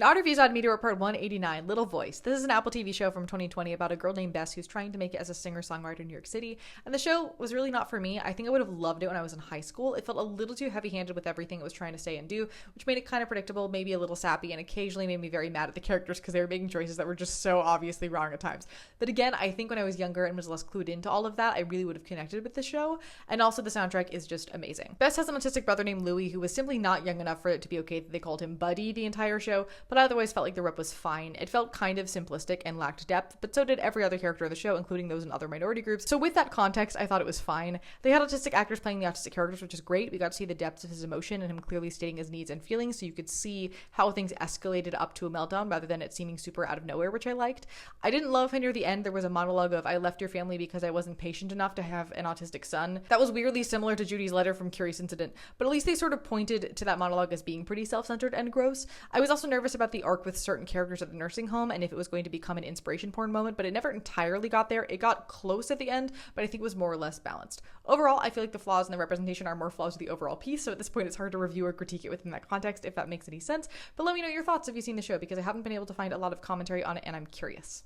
Autie Views Odd Media Report 189, Little Voice. This is an Apple TV show from 2020 about a girl named Bess who's trying to make it as a singer-songwriter in New York City, and the show was really not for me. I think I would have loved it when I was in high school. It felt a little too heavy-handed with everything it was trying to say and do, which made it kind of predictable, maybe a little sappy, and occasionally made me very mad at the characters because they were making choices that were just so obviously wrong at times. But again, I think when I was younger and was less clued into all of that, I really would have connected with the show, and also the soundtrack is just amazing. Bess has an autistic brother named Louie who was simply not young enough for it to be okay that they called him Buddy the entire show, but I otherwise felt like the was fine. It felt kind of simplistic and lacked depth, but so did every other character of the show, including those in other minority groups. So with that context, I thought it was fine. They had autistic actors playing the autistic characters, which is great. We got to see the depths of his emotion and him clearly stating his needs and feelings, so you could see how things escalated up to a meltdown rather than it seeming super out of nowhere, which I liked. I didn't love how near the end there was a monologue of, "I left your family because I wasn't patient enough to have an autistic son." That was weirdly similar to Judy's letter from Curious Incident, but at least they sort of pointed to that monologue as being pretty self-centered and gross. I was also nervous about the arc with certain characters at the nursing home and if it was going to become an inspiration porn moment, but it never entirely got there. It got close at the end, but I think it was more or less balanced. Overall, I feel like the flaws in the representation are more flaws with the overall piece, so at this point it's hard to review or critique it within that context, if that makes any sense. But let me know your thoughts if you've seen the show, because I haven't been able to find a lot of commentary on it and I'm curious.